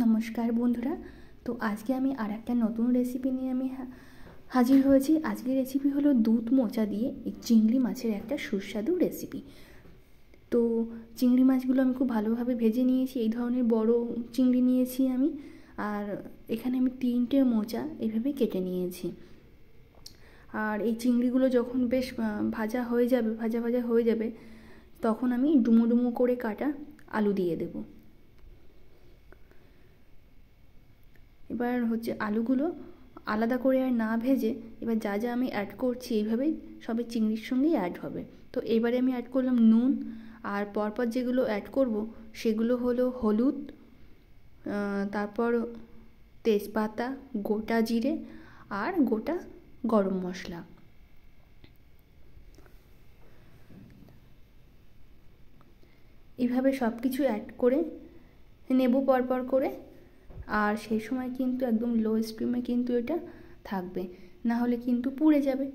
নমস্কার বন্ধুরা। তো আজকে আমি আর একটা নতুন রেসিপি নিয়ে হাজির হয়েছি। আজকের রেসিপি হলো দুধ মোচা দিয়ে এই চিংড়ি মাছের একটা সুস্বাদু রেসিপি। তো চিংড়ি মাছগুলো আমি খুব ভালোভাবে ভেজে নিয়েছি। এই ধরনের বড় চিংড়ি নিয়েছি আমি, আর এখানে আমি 3টে মোচা এইভাবে কেটে নিয়েছি। আর এই চিংড়িগুলো যখন বেশ ভাজা হয়ে যাবে তখন আমি ডুমো ডুমো করে কাটা আলু দিয়ে দেবো। এবার হচ্ছে আলুগুলো আলাদা করে আর না ভেজে এবার যা যা আমি অ্যাড করছি এইভাবেই সবই চিংড়ির সঙ্গেই অ্যাড হবে। তো এবারে আমি অ্যাড করলাম নুন, আর পরপর যেগুলো অ্যাড করব সেগুলো হলো হলুদ, তারপর তেজপাতা, গোটা জিরে আর গোটা গরম মশলা। এইভাবে সব কিছু অ্যাড করে নেব পরপর করে। আর সেই সময় কিন্তু একদম লো স্টিমে কিন্তু এটা থাকবে, না হলে কিন্তু পুড়ে যাবে।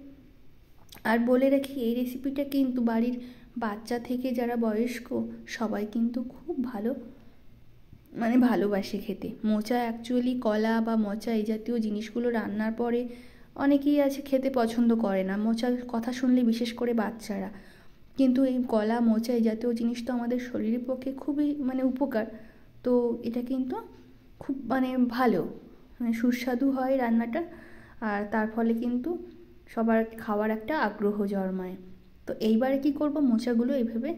আর বলে রাখি, এই রেসিপিটা কিন্তু বাড়ির বাচ্চা থেকে যারা বয়স্ক সবাই কিন্তু খুব ভালোবাসে খেতে। মোচা অ্যাকচুয়ালি কলা বা মোচা এই জাতীয় জিনিসগুলো রান্নার পরে অনেকেই আছে খেতে পছন্দ করে না, মোচার কথা শুনলে বিশেষ করে বাচ্চারা। কিন্তু এই কলা মোচা এই জাতীয় জিনিস তো আমাদের শরীরের পক্ষে খুবই উপকার। তো এটা কিন্তু খুব ভালো, সুস্বাদু হয় রান্নাটা, আর তার ফলে কিন্তু সবার খাওয়ার একটা আগ্রহ জন্মায়। তো এইবারে কি করব, মোচাগুলো এইভাবে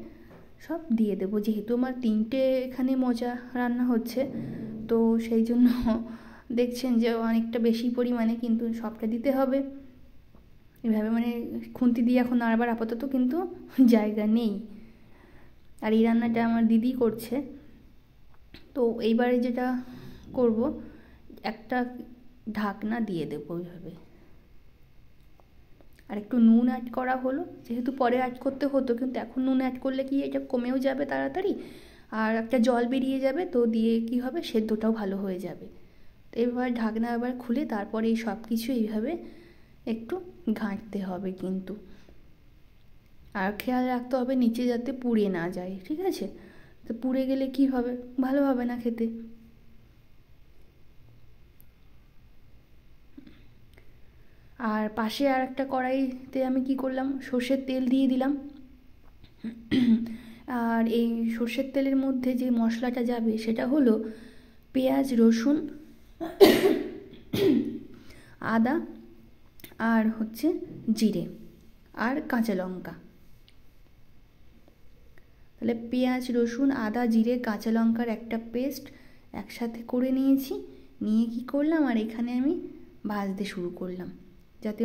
সব দিয়ে দেবো। যেহেতু আমার 3টে এখানে মোচা রান্না হচ্ছে, তো সেই জন্য দেখছেন যে অনেকটা বেশি পরিমাণে কিন্তু সবটা দিতে হবে। এভাবে খুন্তি দিয়ে এখন আবার আপাতত কিন্তু জায়গা নেই। আর এই রান্নাটা আমার দিদি করছে। তো এইবারে যেটা করব, একটা ঢাকনা দিয়ে দেবো এইভাবে। আর একটু নুন অ্যাড করা হলো, যেহেতু পরে অ্যাড করতে হতো কিন্তু এখন নুন অ্যাড করলে কি এটা কমেও যাবে তাড়াতাড়ি, আর একটা জল বেরিয়ে যাবে, তো দিয়ে কি হবে সেদ্ধটাও ভালো হয়ে যাবে। তো এবার ঢাকনা আবার খুলে তারপরে এই সব কিছু এইভাবে একটু ঘাঁটতে হবে কিন্তু। আর খেয়াল রাখতে হবে নিচে যাতে পুড়ে না যায়, ঠিক আছে? তো পুড়ে গেলে কি হবে, ভালো হবে না খেতে। আর পাশে আর একটা কড়াইতে আমি কি করলাম, সর্ষের তেল দিয়ে দিলাম। আর এই সর্ষের তেলের মধ্যে যে মশলাটা যাবে সেটা হলো পেঁয়াজ, রসুন, আদা, আর হচ্ছে জিরে আর কাঁচা লঙ্কা। তাহলে পেঁয়াজ, রসুন, আদা, জিরে, কাঁচা লঙ্কার একটা পেস্ট একসাথে করে নিয়েছি। নিয়ে কি করলাম, আর এখানে আমি ভাজতে শুরু করলাম, যাতে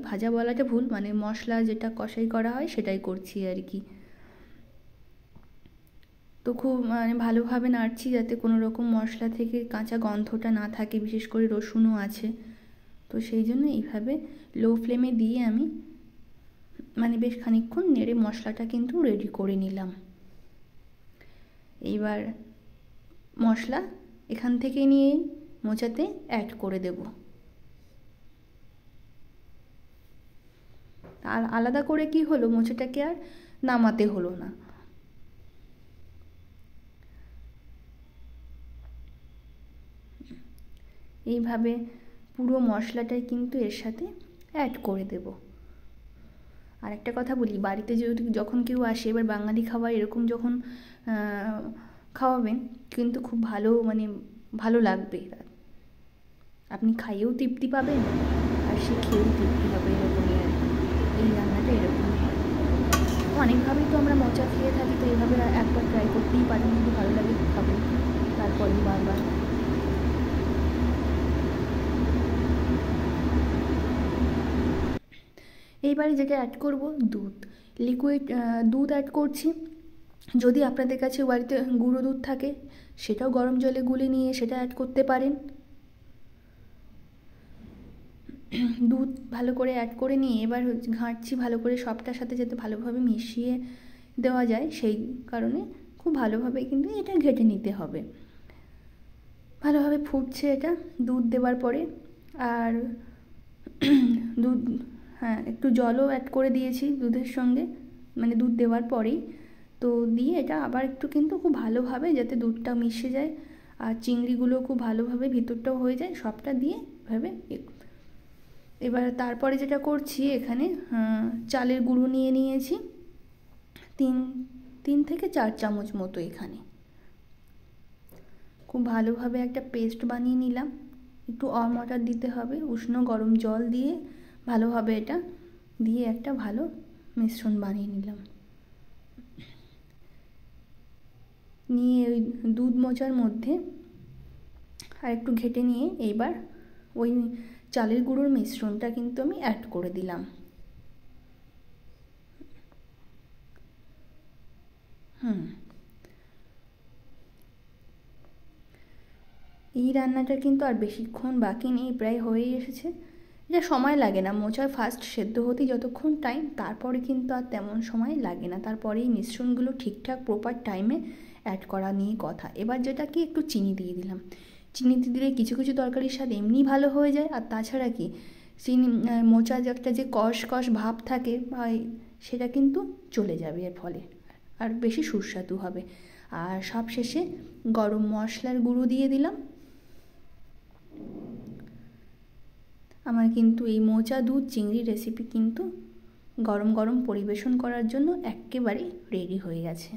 ভাজা বলাটা ভুল, মশলা যেটা কষাই করা হয় সেটাই করছি আর কি। তো খুব ভালোভাবে নাড়ছি যাতে কোনো রকম মশলা থেকে কাঁচা গন্ধটা না থাকে, বিশেষ করে রসুনও আছে। তো সেই জন্য এইভাবে লো ফ্লেমে দিয়ে আমি বেশ খানিকক্ষণ নেড়ে মশলাটা কিন্তু রেডি করে নিলাম। এইবার মশলা এখান থেকে নিয়ে মোচাতে অ্যাড করে দেব। আর আলাদা করে কি হলো, মোচাটাকে আর নামাতে হলো না। এইভাবে পুরো মশলাটাই কিন্তু এর সাথে অ্যাড করে দেব। আর একটা কথা বলি, বাড়িতে যখন কেউ আসে, এবার বাঙালি খাবার এরকম যখন খাওয়াবেন কিন্তু খুব ভালো লাগবে, আপনি খাইয়েও তৃপ্তি পাবেন আর সে খেয়েও তৃপ্তি হবে। এরকমই আর এই রান্নাটা এরকমই হয়। অনেকভাবেই তো আমরা মোচা খেয়ে থাকি, তো এইভাবে একবার ট্রাই করতেই পারেন, যদি ভালো লাগে খাবেন তারপরে বারবার। এইবারে যেটা অ্যাড করব, লিকুইড দুধ অ্যাড করছি। যদি আপনাদের কাছে বাড়িতে গুঁড়ো দুধ থাকে সেটাও গরম জলে গুলে নিয়ে সেটা অ্যাড করতে পারেন। দুধ ভালো করে অ্যাড করে নিয়ে এবার ঘাঁটছি ভালো করে সবটার সাথে, যাতে ভালোভাবে মিশিয়ে দেওয়া যায়, সেই কারণে খুব ভালোভাবে কিন্তু এটা ঘেঁটে নিতে হবে। ভালোভাবে ফুটছে এটা দুধ দেওয়ার পরে। আর একটু জলও অ্যাড করে দিয়েছি দুধের সঙ্গে, দুধ দেওয়ার পরেই। তো দিয়ে এটা আবার একটু কিন্তু খুব ভালোভাবে যাতে দুধটা মিশে যায় আর চিংড়িগুলো খুব ভালোভাবে ভিতরটাও হয়ে যায়, সবটা দিয়ে এভাবে। এবার তারপরে যেটা করছি, এখানে চালের গুঁড়ো নিয়ে নিয়েছি 3 থেকে 4 চামচ মতো। এখানে খুব ভালোভাবে একটা পেস্ট বানিয়ে নিলাম। একটু ওয়ার্ম ওয়াটার দিতে হবে, উষ্ণ গরম জল দিয়ে ভালোভাবে এটা দিয়ে একটা ভালো মিশ্রণ বানিয়ে নিলাম। নিয়ে ওই দুধ মোচার মধ্যে আর একটু ঘেটে নিয়ে এইবার ওই চালের গুঁড়োর মিশ্রণটা কিন্তু আমি অ্যাড করে দিলাম। এই রান্নাটা কিন্তু আর বেশিক্ষণ বাকি নেই, প্রায় হয়েই এসেছে। এটা সময় লাগে না, মোচা ফার্স্ট সেদ্ধ হতেই যতক্ষণ টাইম, তারপরে কিন্তু আর তেমন সময় লাগে না। তারপরে এই মিশ্রণগুলো ঠিকঠাক প্রপার টাইমে অ্যাড করা নিয়ে কথা। এবার যেটা কি, একটু চিনি দিয়ে দিলাম। চিনিতে দিলে কিছু কিছু তরকারির স্বাদ এমনি ভালো হয়ে যায়, আর তাছাড়া কি চিনি মোচা যে একটা যে কষ কষ ভাব থাকে সেটা কিন্তু চলে যাবে এর ফলে, আর বেশি সুস্বাদু হবে। আর সব শেষে গরম মশলার গুঁড়ো দিয়ে দিলাম। আমার কিন্তু এই মোচা দুধ চিংড়ি রেসিপি কিন্তু গরম গরম পরিবেশন করার জন্য একেবারে রেডি হয়ে গেছে।